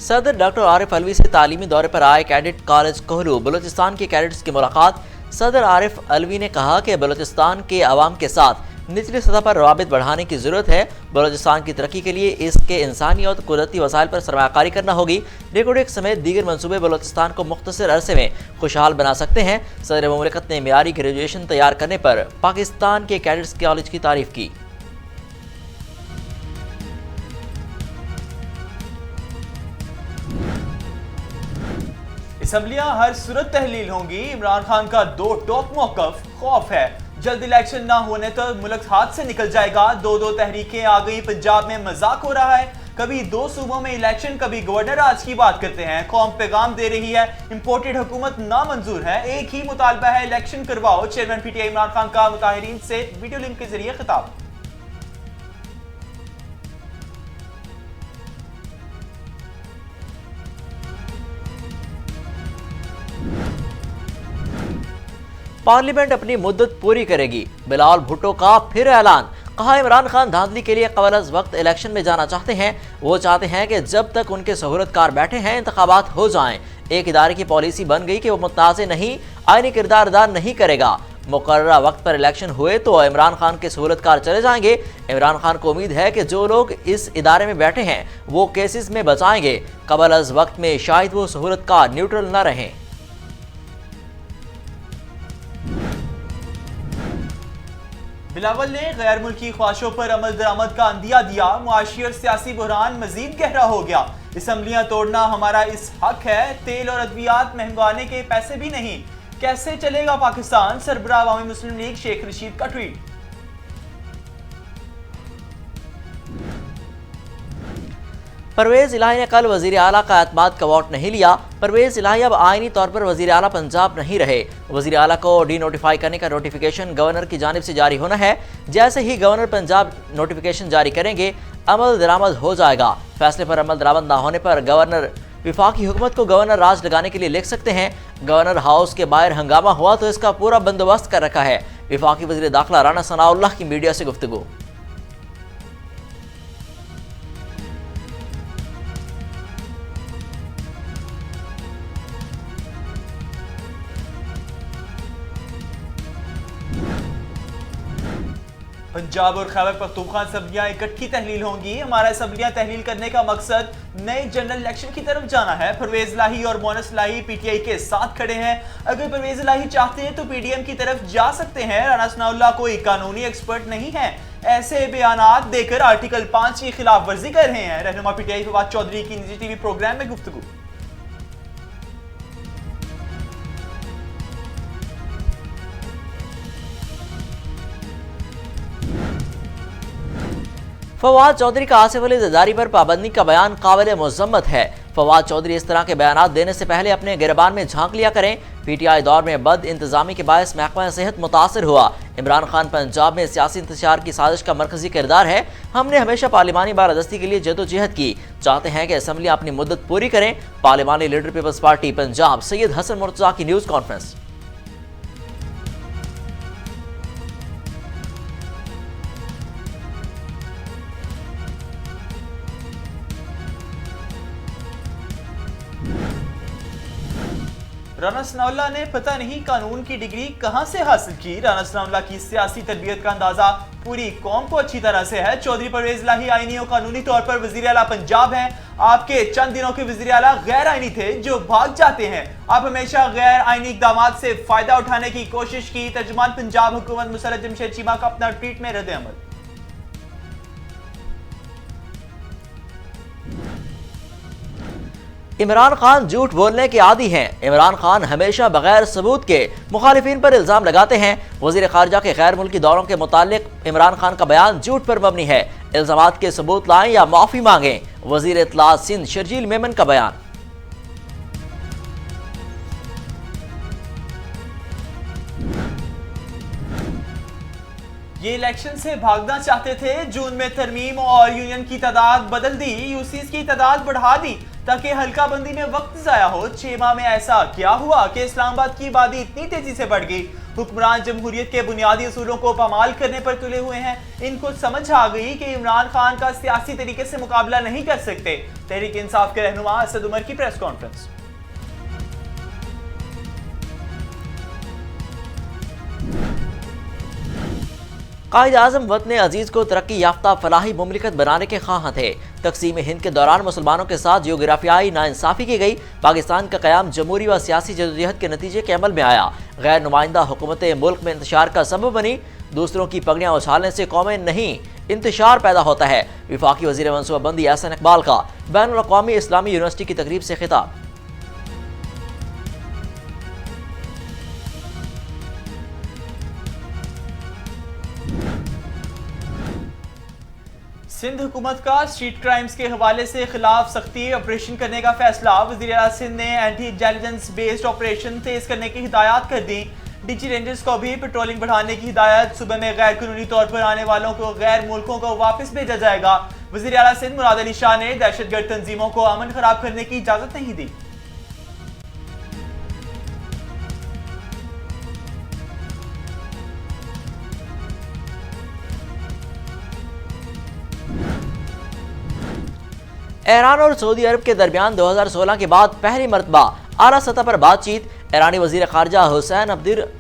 सदर डॉक्टर आरिफ अलवी से तालीमी दौरे पर आए कैडेट कॉलेज कोहलू बलूचिस्तान के कैडेट्स की मुलाकात। सदर आरिफ अलवी ने कहा कि बलूचिस्तान के अवाम के साथ निचली सतह पर रवाबित बढ़ाने की जरूरत है। बलूचिस्तान की तरक्की के लिए इसके इंसानी और कुदरती वसाइल पर सरमायाकारी करना होगी। रिकॉर्डिंग समेत दीगर मनसूबे बलूचिस्तान को मुख्तसर अरसे में खुशहाल बना सकते हैं। सदर मुमलिकत ने मियारी ग्रेजुएशन तैयार करने पर पाकिस्तान के कैडेट्स कॉलेज की तारीफ की। असम्बलियां हर सूरत तहलील होंगी। इमरान खान का दो टॉप मौकफ खौफ है, जल्द इलेक्शन ना होने तो मुल्क हाथ से निकल जाएगा। दो तहरीकें आ गई। पंजाब में मजाक हो रहा है, कभी दो सूबों में इलेक्शन, कभी गवर्नर आज की बात करते हैं। कौम पैगाम दे रही है, इंपोर्टेड हुकूमत नामंजूर है। एक ही मुतालबा है, इलेक्शन करवाओ। चेयरमैन पीटीआई इमरान खान का मुताहिरीन से वीडियो लिंक के जरिए खिताब। पार्लियामेंट अपनी मुद्दत पूरी करेगी, बिलावल भुट्टो का फिर ऐलान। कहा इमरान खान धांधली के लिए कबल अज वक्त इलेक्शन में जाना चाहते हैं। वो चाहते हैं कि जब तक उनके सहूलतकार बैठे हैं इंतखाबात हो जाएं। एक इदारे की पॉलिसी बन गई कि वो मुताज़े नहीं, आईनी किरदार अदा नहीं करेगा। मुकर्ररा वक्त पर इलेक्शन हुए तो इमरान खान के सहूलतकार चले जाएंगे। इमरान खान को उम्मीद है कि जो लोग इस इदारे में बैठे हैं वो केसेस में बचाएंगे। कबल अज वक्त में शायद वो सहूलतकार न्यूट्रल न रहें। बिलावल ने गैर मुल्की ख्वाहिशों पर अमल दरामद का अंदिया दिया। मुआशी और सियासी बहरान मजीद गहरा हो गया। असम्बलियां तोड़ना हमारा इस हक है। तेल और अद्वियात महंगाने के पैसे भी नहीं, कैसे चलेगा पाकिस्तान। सरबराह अवामी मुस्लिम लीग शेख रशीद का ट्वीट। परवेज इलाही ने कल वजीर आला का एतमाद का वोट नहीं लिया। परवेज इलाही अब आईनी तौर पर वजीर आला पंजाब नहीं रहे। वजीर आला को डी नोटिफाई करने का नोटिफिकेशन गवर्नर की जानिब से जारी होना है। जैसे ही गवर्नर पंजाब नोटिफिकेशन जारी करेंगे अमल दरामद हो जाएगा। फैसले पर अमल दरामद ना होने पर गवर्नर विफाकी हुकूमत को गवर्नर राज लगाने के लिए लिख सकते हैं। गवर्नर हाउस के बाहर हंगामा हुआ तो इसका पूरा बंदोबस्त कर रखा है। विफाकी वजीर दाखिला राना सनाउल्लाह की मीडिया से गुफ्तगू। पंजाब और खैबर पख्तूनख्वा असम्बलियां इकट्ठी तहलील होंगी। हमारा असम्बलियां तहलील करने का मकसद नए जनरल इलेक्शन की तरफ जाना है। परवेज इलाही और मोनस इलाही पीटीआई के साथ खड़े हैं। अगर परवेज इलाही चाहते हैं तो पीडीएम की तरफ जा सकते हैं। राना सनाउल्लाह कोई कानूनी एक्सपर्ट नहीं है, ऐसे बयानात देकर आर्टिकल 5 की खिलाफ वर्जी कर रहे हैं। रहनुमा पीटीआई फवाद चौधरी की निजी टीवी प्रोग्राम में गुफ्तगू। फवाद चौधरी का आसिफ अली जरदारी पर पाबंदी का बयान काबिल मुज़म्मत है। फवाद चौधरी इस तरह के बयान देने से पहले अपने गिरबान में झांक लिया करें। पीटीआई दौर में बद इंतजामी के बायस महकमा सेहत मुतासर हुआ। इमरान खान पंजाब में सियासी इंतशार की साजिश का मरकजी किरदार है। हमने हमेशा पार्लिमानी बालादस्ती के लिए जदोजहद की, चाहते हैं कि असम्बलियां अपनी मुद्दत पूरी करें। पार्लिमानी leader Peoples Party Punjab Syed Hasan Murtaza की न्यूज़ कॉन्फ्रेंस। राना सनाउल्लाह ने पता नहीं कानून की डिग्री कहां से हासिल की। राना सनाउल्लाह की सियासी तरबियत का अंदाजा पूरी कौम को अच्छी तरह से है। चौधरी परवेज इलाही आईनी और कानूनी तौर पर वजीर आला पंजाब हैं। आपके चंद दिनों के वजीर आला गैर आईनी थे जो भाग जाते हैं। आप हमेशा गैर आईनी इकदाम से फायदा उठाने की कोशिश की। तर्जुमान पंजाब हुकूमत मुसर्रत जमशेद चीमा का अपना ट्वीट में रद्द अमल। इमरान खान झूठ बोलने के आदी हैं। इमरान खान हमेशा बगैर सबूत के मुखालिफिन पर इल्जाम लगाते हैं। वजीर खारजा के गैर मुल्की दौरों के मुतालिक इमरान खान का बयान झूठ पर मबनी है। इल्जामात के सबूत लाएं या माफी मांगें। वजीर इत्तलात सिंध शर्जील मेमन का बयान। ये इलेक्शन से भागना चाहते थे। जून में तरमीम और यूनियन की तादाद बदल दी, यूसीज की तादाद बढ़ा दी ताकि हल्का बंदी में वक्त जाया हो। 6 माह में ऐसा क्या हुआ कि इस्लामाबाद की आबादी इतनी तेजी से बढ़ गई। हुक्मरान जमहूरियत के बुनियादी असूलों को पामाल करने पर तुले हुए हैं। इनको समझ आ गई कि इमरान खान का सियासी तरीके से मुकाबला नहीं कर सकते। तहरीक इंसाफ के रहनुमा असद उमर की प्रेस कॉन्फ्रेंस। कायद आज़म वतन अजीज़ को तरक्की याफ्ता फलाही मुमलिकत बनाने के ख्वाह थे। तकसीम हिंद के दौरान मुसलमानों के साथ जियोग्राफियाई नाइंसाफ़ी की गई। पाकिस्तान का क़याम जमहूरी व सियासी जदोजहद के नतीजे के अमल में आया। गैर नुमाइंदा हुकूमत मुल्क में इंतशार का सबब बनी। दूसरों की पगड़ियाँ उछालने से कौमें नहीं इंतशार पैदा होता है। वफाकी वज़ीर मनसूबाबंदी एहसन इकबाल का बैनुल अक़वामी इस्लामी यूनिवर्सिटी की तकरीब से खिताब। सिंध हुकूमत का स्ट्रीट क्राइम्स के हवाले से खिलाफ सख्ती ऑपरेशन करने का फैसला। वज़ीर आला सिंध ने एंटी इंटेलिजेंस बेस्ड ऑपरेशन तेज करने की हिदायत कर दी। डीजी रेंजर्स को भी पेट्रोलिंग बढ़ाने की हिदायत। सुबह में गैर कानूनी तौर पर आने वालों को गैर मुल्कों को वापस भेजा जाएगा। वज़ीर आला सिंध मुराद अली शाह ने दहशतगर्द तंजीमों को अमन खराब करने की इजाजत नहीं दी। ईरान और सऊदी अरब के दरमियान 2016 के बाद पहली मरतबा आला सतह पर बातचीत। ईरानी वजीर खारजा हुसैन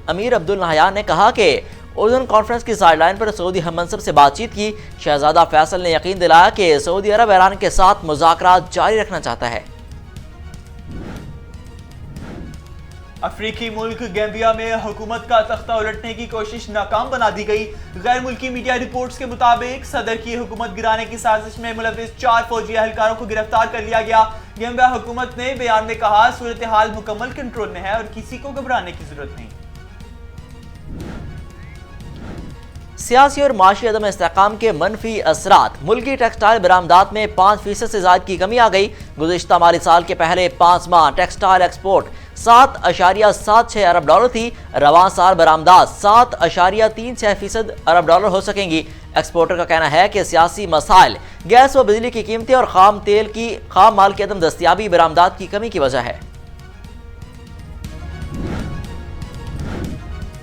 अमीर अब्दुल नहयान ने कहा कि उर्दन कॉन्फ्रेंस की साइडलाइन पर सऊदी हम मनसब से बातचीत की। शहजादा फैसल ने यकीन दिलाया कि सऊदी अरब ईरान के साथ मुज़ाकरात जारी रखना चाहता है। अफ्रीकी मुल्क गैम्बिया में हुकूमत का तख्ता उलटने की कोशिश नाकाम बना दी गई। गैर मुल्की मीडिया रिपोर्ट्स के मुताबिक सदर की हुकूमत गिराने की साजिश में मुलविस 4 फौजी एहलकारों को गिरफ्तार कर लिया गया। गैम्बिया हुकूमत ने बयान में कहा, सूरत हाल मुकम्मल कंट्रोल में है और किसी को घबराने की जरूरत नहीं। सियासी और माशी अदम इस्तेहकाम के मनफी असरात। मुल्की टेक्सटाइल बरामदात में 5% से ज्यादा की कमी आ गई। गुज़िश्ता माली साल के पहले 5 माह टेक्सटाइल एक्सपोर्ट 7.76 अरब डॉलर थी। रवां साल बरामदात 7.36% अरब डॉलर हो सकेंगी। एक्सपोर्टर का कहना है कि सियासी मसाइल, गैस व बिजली की कीमतें और खाम माल की अदम दस्तियाबी बरामदात की कमी की वजह है।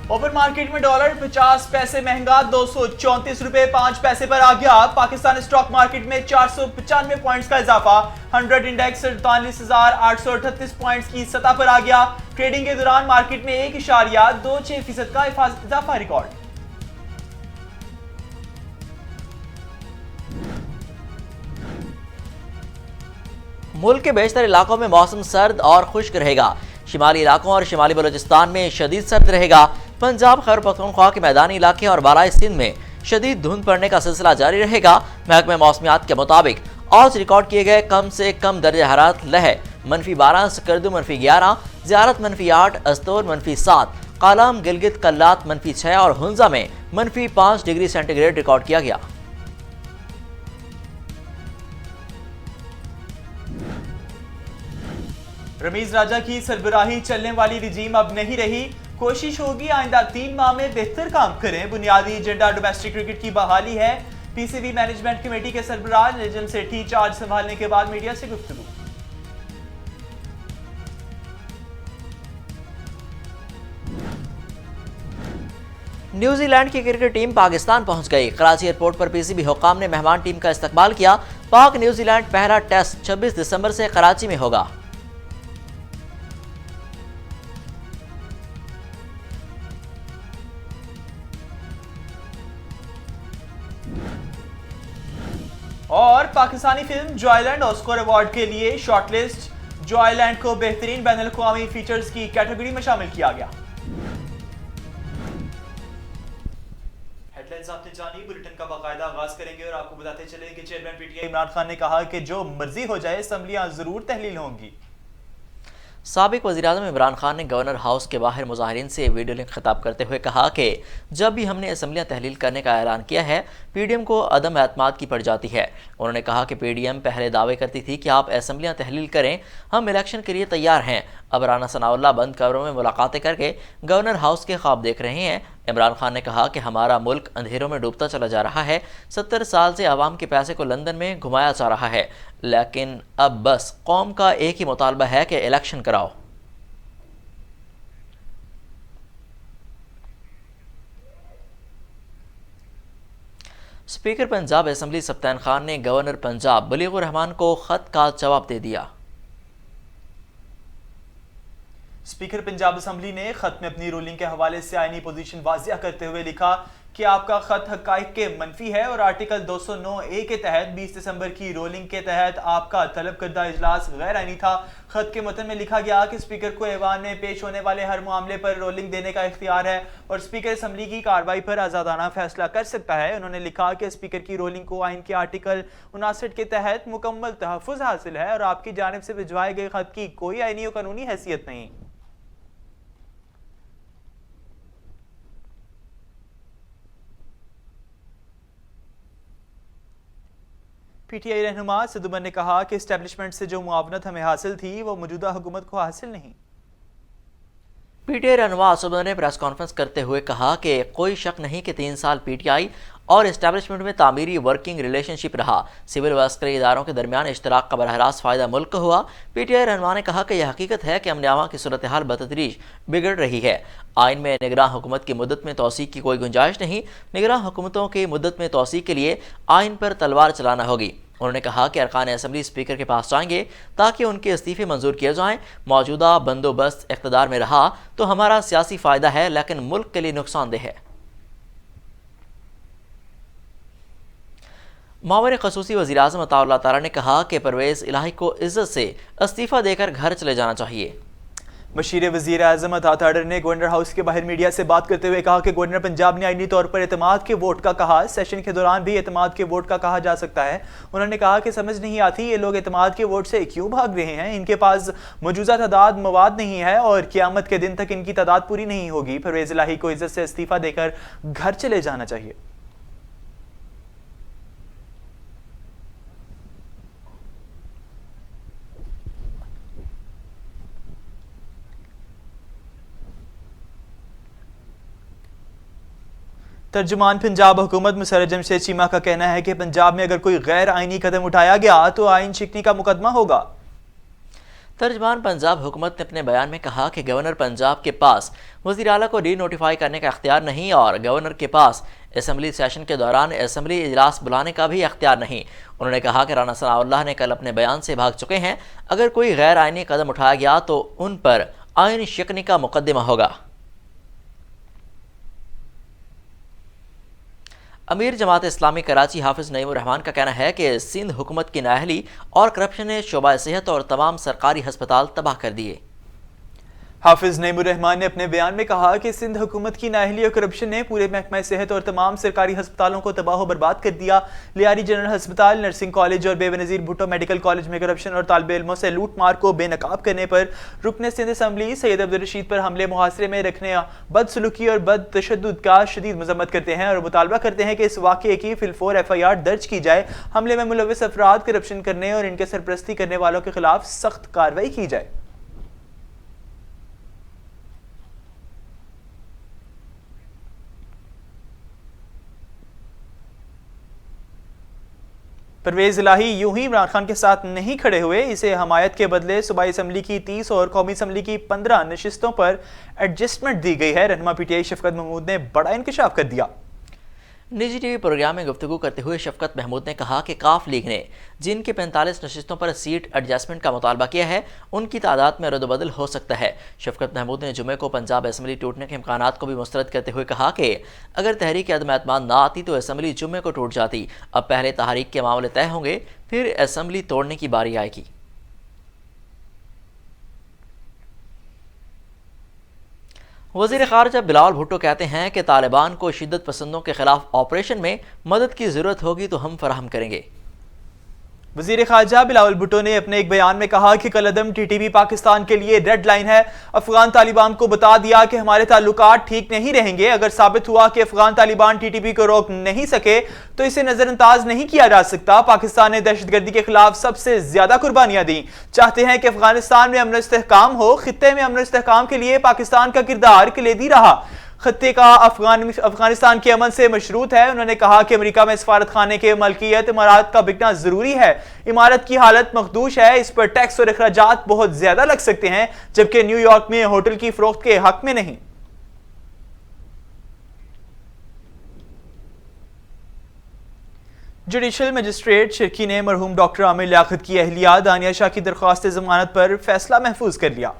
ओपन मार्केट में डॉलर 50 पैसे महंगा 234 रुपए 5 पैसे पर आ गया। पाकिस्तान स्टॉक मार्केट में 495 पॉइंट्स का इजाफा। 100 इंडेक्स 47,838 पॉइंट्स की सतह पर आ गया। ट्रेडिंग के दौरान मार्केट में 1.26% का इजाफा रिकॉर्ड। मुल्क के बेशतर इलाकों में मौसम सर्द और खुश्क रहेगा। शिमाली इलाकों और शिमाली बलोचिस्तान में शदीद सर्द रहेगा। पंजाब, खैबर पख्तूनख्वा के मैदानी इलाके और बालाई सिंध में शदीद धुंध पड़ने का सिलसिला जारी रहेगा। महकमे मौसमियात के मुताबिक आज रिकॉर्ड किए गए कम से कम दर्जा हरारत लह -12, सकरदू -11, ज़ियारत -8, अस्तोर -7, कालाम, गिलगित, कल्लात -6 और हुंजा में -5 डिग्री सेंटीग्रेड रिकॉर्ड किया गया। रमीज राजा की सरबराही चलने वाली रिजीम अब नहीं रही। कोशिश होगी आइंदा 3 माह में बेहतर काम करें। बुनियादी एजेंडा डोमेस्टिक क्रिकेट की बहाली है। पीसीबी मैनेजमेंट कमेटी के सरबराह निजम सेठी चार्ज संभालने के बाद मीडिया से गुफ्तगू। न्यूजीलैंड की क्रिकेट टीम पाकिस्तान पहुंच गई। कराची एयरपोर्ट पर पीसीबी हुकाम ने मेहमान टीम का इस्तकबाल किया। पाक न्यूजीलैंड पहला टेस्ट 26 दिसंबर से कराची में होगा। और Pakistani film Joyland Oscar award के लिए शॉर्टलिस्ट। जॉयलैंड को बेहतरीन बैनुल-अक़वामी फीचर्स की कैटेगरी में शामिल किया गया। हेडलाइंस आपने जानी। बुलेटिन का बाकायदा आगाज करेंगे और आपको बताते चलें कि चेयरमैन पीटीआई इमरान खान ने कहा कि जो मर्जी हो जाए असम्बलियां जरूर तहलील होंगी। साबिक वज़ीर-ए-आज़म इमरान खान ने गवर्नर हाउस के बाहर मुज़ाहिरीन से वीडियो लिंक खिताब करते हुए कहा कि जब भी हमने असम्बलियाँ तहलील करने का ऐलान किया है, पीडीएम को अदम एतमाद की पड़ जाती है। उन्होंने कहा कि पीडीएम पहले दावे करती थी कि आप असम्बलियाँ तहलील करें, हम इलेक्शन के लिए तैयार हैं। अब राना सनाउल्लाह बंद कमरों में मुलाकातें करके गवर्नर हाउस के ख्वाब देख रहे हैं। इमरान खान ने कहा कि हमारा मुल्क अंधेरों में डूबता चला जा रहा है। 70 साल से आवाम के पैसे को लंदन में घुमाया जा रहा है, लेकिन अब बस कौम का एक ही मुतालबा है कि इलेक्शन कराओ। स्पीकर पंजाब असम्बली सप्तान खान ने गवर्नर पंजाब बलीगुर रहमान को खत का जवाब दे दिया। स्पीकर पंजाब असम्बली ने खत में अपनी रूलिंग के हवाले से आईनी पोजीशन वाजिया करते हुए लिखा कि आपका खत हकाइक के मनफी है और आर्टिकल 209A के तहत 20 दिसंबर की रोलिंग के तहत आपका तलब करदा इजलास गैर आईनी था। खत के मतन में लिखा गया कि स्पीकर को ऐवान में पेश होने वाले हर मामले पर रोलिंग देने का इख्तियार है और स्पीकर असम्बली की कार्रवाई पर आज़ादाना फैसला कर सकता है। उन्होंने लिखा कि स्पीकर की रोलिंग को आइन के आर्टिकल 59 के तहत मुकम्मल तहफ़्फ़ुज़ हासिल है और आपकी जानिब से भिजवाए गए खत की कोई आईनी और कानूनी हैसियत नहीं। पीटीआई रहनुमा सिद्दू उमर ने कहा कि इस्टेब्लिशमेंट से जो मुआवनत हमें हासिल थी वो मौजूदा हुकूमत को हासिल नहीं। पीटीआई रहनुमा सिद्दू उमर ने प्रेस कॉन्फ्रेंस करते हुए कहा कि कोई शक नहीं कि 3 साल पीटीआई और इस्टेब्लिशमेंट में तामीरी वर्किंग रिलेशनशिप रहा। सिविल व अस्करी इदारों के दरमियान इश्तराक का बरह रास्त फ़ायदा मुल्क को हुआ। पीटीआई रहनुमा ने कहा कि यह हकीकत है कि अमन अमा की सूरत हाल बतदरीज बिगड़ रही है। आइन में निगरान हुकूमत की मुद्दत में तोसी की कोई गुंजाइश नहीं। निगरान हुकूमतों की मुद्दत में तोसी के लिए आइन पर तलवार चलाना होगी। उन्होंने कहा कि अरकान असम्बली स्पीकर के पास जाएंगे ताकि उनके इस्तीफे मंजूर किए जाएं। मौजूदा बंदोबस्त इक़्तिदार में रहा तो हमारा सियासी फ़ायदा है लेकिन मुल्क के लिए नुकसानदेह है। मावर ख़ुसूसी वज़ीर आज़म अताउल्लाह तारा ने कहा कि परवेज़ इलाही को इज़्ज़त से इस्तीफ़ा देकर घर चले जाना चाहिए। मशीर वज़ीर आज़म अता ताडर ने गवर्नर हाउस के बाहर मीडिया से बात करते हुए कहा कि गवर्नर पंजाब ने आईनी तौर पर एतमाद के वोट का कहा, सेशन के दौरान भी एतमाद के वोट का कहा जा सकता है। उन्होंने कहा कि समझ नहीं आती ये लोग एतमाद के वोट से क्यों भाग रहे हैं। इनके पास मौजूदा तादाद मवाद नहीं है और क़यामत के दिन तक इनकी तादाद पूरी नहीं होगी। परवेज़ इलाही को इज़्ज़त से इस्तीफ़ा देकर घर चले जाना चाहिए। तर्जुमान पंजाब हुकूमत मुसर्रर जमशेद चीमा का कहना है कि पंजाब में अगर कोई गैर आइनी कदम उठाया गया तो आइन शिकनी का मुकदमा होगा। तर्जुमान पंजाब हुकूमत ने अपने बयान में कहा कि गवर्नर पंजाब के पास वज़ीर आला को री नोटिफाई करने का अख्तियार नहीं और गवर्नर के पास असम्बली सेशन के दौरान असम्बली इजलास बुलाने का भी अख्तियार नहीं। उन्होंने कहा कि राना सनाउल्लाह ने कल अपने बयान से भाग चुके हैं। अगर कोई गैर आइनी कदम उठाया गया तो उन पर आइन शिकनी का मुकदमा होगा। अमीर जमात इस्लामी कराची हाफिज नईमुर रहमान का कहना है कि सिंध हुकूमत की नाअहली और करप्शन ने शोबा सेहत और तमाम सरकारी हस्पताल तबाह कर दिए। हाफिज नईमुर रहमान ने अपने बयान में कहा कि सिंध हुकूमत की नाअहली और करप्शन ने पूरे महकमा सेहत और तमाम सरकारी हस्पतालों को तबाह बर्बाद कर दिया। लियारी जनरल हस्पताल, नर्सिंग कॉलेज और बेबनज़ीर भुट्टो मेडिकल कॉलेज में करप्शन और तालिब इल्मों से लूट मार को बेनकाब करने पर रुकने सिंध असम्बली सैयद अब्दुल रशीद पर हमले मुहासरे में रखने, बदसलूकी और बद तशद्दुद का शदीद मजम्मत करते हैं और मुतालबा करते हैं कि इस वाक़े की फिलफोर FIR दर्ज की जाए। हमले में मुलव्विस अफराद, करप्शन करने और इनके सरपरस्ती करने वालों के खिलाफ सख्त कार्रवाई की जाए। परवेज़ इलाही यूं ही इमरान खान के साथ नहीं खड़े हुए। इसे हमायत के बदले सूबाई असम्बली की 30 और कौमी असम्बली की 15 नशिस्तों पर एडजस्टमेंट दी गई है। रहनुमा PTI शफकत महमूद ने बड़ा इंकशाफ कर दिया। निजी टीवी प्रोग्राम में गुफ्तगू करते हुए शफकत महमूद ने कहा कि काफ लीग ने जिनकी 45 नशिस्तों पर सीट एडजस्टमेंट का मुतालबा किया है उनकी तादाद में रद्दबदल हो सकता है। शफकत महमूद ने जुमे को पंजाब असम्बली टूटने के इम्कानात को भी मुस्तरद करते हुए कहा कि अगर तहरीक अदम एतमाद ना आती तो असम्बली जुमे को टूट जाती। अब पहले तहरीक के मामले तय होंगे फिर असम्बली तोड़ने की बारी आएगी। वज़ीर ख़ारजा बिलावल भुट्टो कहते हैं कि तालिबान को शिद्दत पसंदों के खिलाफ ऑपरेशन में मदद की ज़रूरत होगी तो हम फराहम करेंगे। वज़ीर ख़ारजा बिलावल भुट्टो ने अपने एक बयान में कहा कि कलअदम TTP पाकिस्तान के लिए रेड लाइन है। अफगान तालिबान को बता दिया कि हमारे ताल्लुकात ठीक नहीं रहेंगे। अगर साबित हुआ कि अफगान तालिबान TTP को रोक नहीं सके तो इसे नजरअंदाज नहीं किया जा सकता। पाकिस्तान ने दहशतगर्दी के खिलाफ सबसे ज्यादा कुर्बानियां दी। चाहते हैं कि अफगानिस्तान में अमन इस्तेहकाम हो। खित्ते में अमन इस्तेहकाम के लिए पाकिस्तान का किरदार कलीदी रहा। खत्ते का अफगानिस्तान के अमन से मशरूत है। उन्होंने कहा कि अमेरिका में सफारत खाने के मलकियत इमारत का बिकना जरूरी है। इमारत की हालत मखदूश है, इस पर टैक्स और अखराजात बहुत ज्यादा लग सकते हैं, जबकि न्यूयॉर्क में होटल की फरोख्त के हक में नहीं। जुडिशल मजिस्ट्रेट शिरकी ने मरहूम डॉक्टर आमिर लियाकत की अहलिया दानिया शाह की दरख्वास्त जमानत पर फैसला महफूज कर लिया।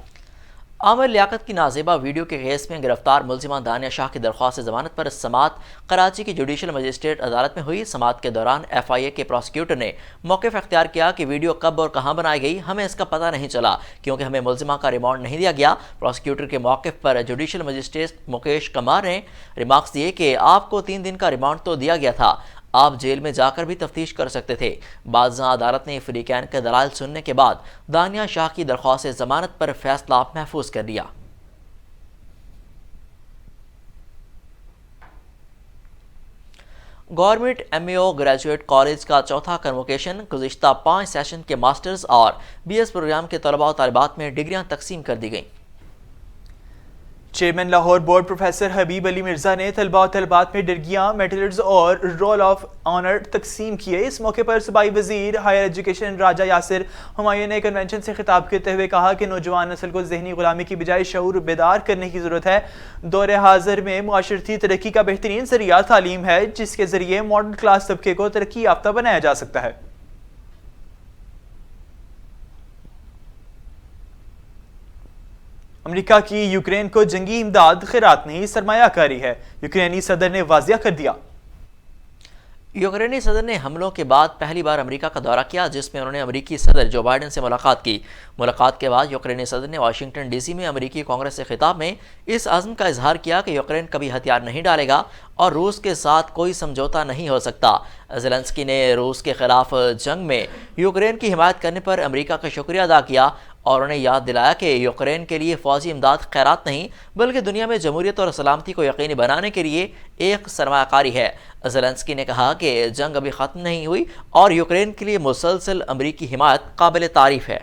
आमिर लियाकत की नाजेबा वीडियो के केस में गिरफ्तार मुलजिमा दानिया शाह की दरख्वास्त जमानत पर समात कराची की जुडिशल मजिस्ट्रेट अदालत में हुई। समात के दौरान FIA के प्रोसिक्यूटर ने मौक़िफ़ अख्तियार किया कि वीडियो कब और कहाँ बनाई गई हमें इसका पता नहीं चला क्योंकि हमें मुलजिमा का रिमांड नहीं दिया गया। प्रोसिक्यूटर के मौक़िफ़ पर जुडिशल मजिस्ट्रेट मुकेश कुमार ने रिमार्क्स दिए कि आपको 3 दिन का रिमांड तो दिया गया था, आप जेल में जाकर भी तफ्तीश कर सकते थे। बाज़ अदालत ने फरीकैन के दलाल सुनने के बाद दानिया शाह की दरख्वास्त जमानत पर फैसला महफूज कर दिया। गवर्नमेंट MAO ग्रेजुएट कॉलेज का चौथा कन्वोकेशन गुज़िश्ता 5 सेशन के मास्टर्स और BS प्रोग्राम के तलबा और तालिबात में डिग्रियां तकसीम कर दी गईं। चेयरमैन लाहौर बोर्ड प्रोफेसर हबीब अली मिर्जा ने तलबा और तलबात में डिग्रियां, मेडल्स और रोल ऑफ ऑनर तकसीम किए। इस मौके पर सूबाई वजीर हायर एजुकेशन राजा यासिर हुमायूं ने कन्वेंशन से खिताब करते हुए कहा कि नौजवान नस्ल को जहनी गुलामी की बजाय शऊर बेदार करने की जरूरत है। दौरे हाजिर में मुआशरती तरक्की का बेहतरीन जरिया तालीम है जिसके जरिए मॉडल क्लास तबके को तरक्की याफ्ता बनाया जा सकता है। अमेरिका की यूक्रेन को जंगी इमदाद खैरात नहीं सरमायाकारी है, यूक्रेनी सदर ने वाजिया कर दिया। यूक्रेनी सदर ने हमलों के बाद पहली बार अमेरिका का दौरा किया जिसमें उन्होंने अमेरिकी सदर जो बाइडन से मुलाकात की। मुलाकात के बाद यूक्रेनी सदर ने वाशिंगटन DC में अमेरिकी कांग्रेस से खिताब में इस अज़्म का इजहार किया कि यूक्रेन कभी हथियार नहीं डालेगा और रूस के साथ कोई समझौता नहीं हो सकता। ज़ेलेंस्की ने रूस के खिलाफ जंग में यूक्रेन की हिमायत करने पर अमेरिका का शुक्रिया अदा किया और उन्हें याद दिलाया कि यूक्रेन के लिए फ़ौजी इमदाद खैरात नहीं बल्कि दुनिया में जमहूरियत और सलामती को यकीनी बनाने के लिए एक सरमायाकारी है। ज़ेलेंस्की ने कहा कि जंग अभी ख़त्म नहीं हुई और यूक्रेन के लिए मुसलसल अमरीकी हिमायत काबिल तारीफ़ है।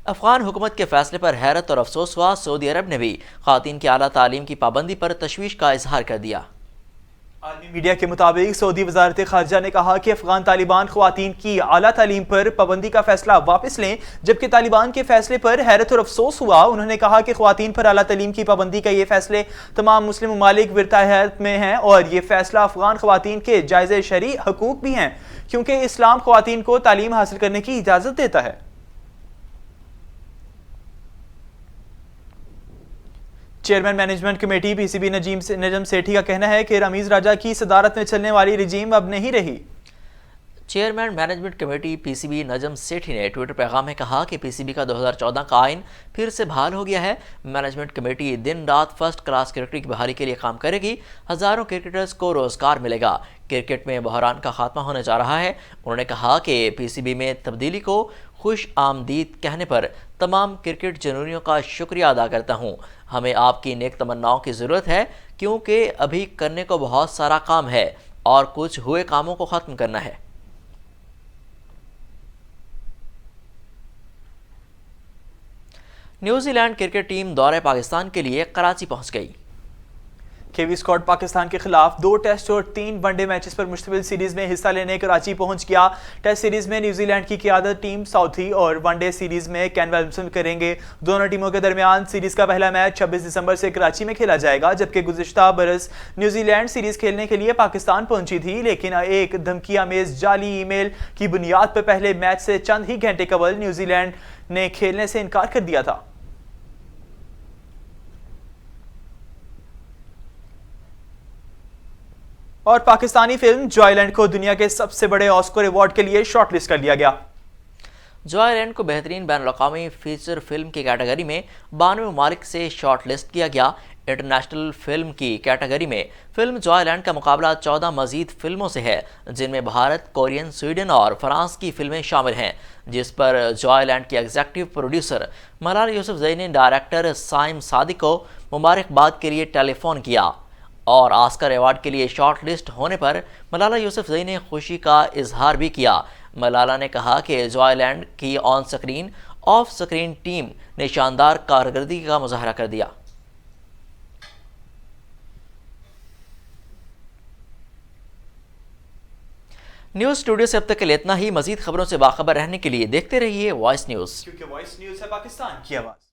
अफ़गान हुकूमत के फैसले पर हैरत और अफसोस हुआ। सऊदी अरब ने भी ख़वातीन की आला तालीम की पाबंदी पर तशवीश का इजहार कर दिया। आलमी मीडिया के मुताबिक सऊदी वजारत खारजा ने कहा कि अफगान तालिबान ख़वातीन की आला तालीम पर पाबंदी का फैसला वापस लें, जबकि तालिबान के फैसले पर हैरत और अफसोस हुआ। उन्होंने कहा कि ख़वातीन पर आला तालीम की पाबंदी का ये फैसले तमाम मुस्लिम ममालिक विरताहत में हैं और ये फैसला अफगान ख़वातीन के जायज़ शरई हकूक़ भी हैं क्योंकि इस्लाम ख़वातीन को तालीम हासिल करने की इजाज़त देता है। Chairman management committee PCB Najam Sethi का कहना है कि रमीज राजा की सदारत में चलने वाली रिजीम अब नहीं रही। Chairman management committee PCB Najam Sethi ने ट्विटर पैगाम में कहा कि PCB का 2014 का आइन फिर से बहाल हो गया है। मैनेजमेंट कमेटी दिन रात फर्स्ट क्लास क्रिकेट की बहाली के लिए काम करेगी। हज़ारों क्रिकेटर्स को रोज़गार मिलेगा। क्रिकेट में बहरान का खात्मा होने जा रहा है। उन्होंने कहा कि PCB में तब्दीली को खुश आमदीद कहने पर तमाम क्रिकेट जनूरियों का शुक्रिया अदा करता हूँ। हमें आपकी नेक तमन्नाओं की ज़रूरत है क्योंकि अभी करने को बहुत सारा काम है और कुछ हुए कामों को ख़त्म करना है। न्यूजीलैंड क्रिकेट टीम दौरे पाकिस्तान के लिए कराची पहुंच गई। केवी स्कॉट पाकिस्तान के खिलाफ 2 टेस्ट और 3 वनडे मैचेस पर मुश्तमिल सीरीज में हिस्सा लेने कराची पहुंच गया। टेस्ट सीरीज में न्यूजीलैंड की क़ियादत टीम साउथी और वनडे सीरीज में केन विलियमसन करेंगे। दोनों टीमों के दरमियान सीरीज का पहला मैच 26 दिसंबर से कराची में खेला जाएगा, जबकि गुज़िश्ता बरस न्यूजीलैंड सीरीज खेलने के लिए पाकिस्तान पहुंची थी, लेकिन एक धमकी आमेज जाली ईमेल की बुनियाद पर पहले मैच से चंद ही घंटे कबल न्यूजीलैंड ने खेलने से इनकार कर दिया था। और पाकिस्तानी फिल्म जॉयलैंड को दुनिया के सबसे बड़े ऑस्कर अवार्ड के लिए शॉर्टलिस्ट कर लिया गया। जॉयलैंड को बेहतरीन बैनुल-अक़वामी फीचर फिल्म की कैटेगरी में 92 ममालिक से शॉर्टलिस्ट किया गया। इंटरनेशनल फिल्म की कैटेगरी में फिल्म जॉयलैंड का मुकाबला 14 मजीद फिल्मों से है, जिनमें भारत, कोरियन, स्वीडन और फ्रांस की फिल्में शामिल हैं, जिस पर जॉयलैंड की एग्जीक्यूटिव प्रोड्यूसर मलाला यूसुफजई ने डायरेक्टर साइम सादिक को मुबारकबाद के लिए टेलीफोन किया और ऑस्कर अवार्ड के लिए शॉर्ट लिस्ट होने पर मलाला यूसुफजई ने खुशी का इजहार भी किया। मलाला ने कहा कि जॉयलैंड की on screen of screen team ने शानदार कारकर्दगी का मुजाहरा कर दिया। न्यूज़ स्टूडियो से अब तक के लिए इतना ही। मजीद खबरों से बाखबर रहने के लिए देखते रहिए वॉइस न्यूज़, क्योंकि वॉइस न्यूज़ है पाकिस्तान की आवाज़।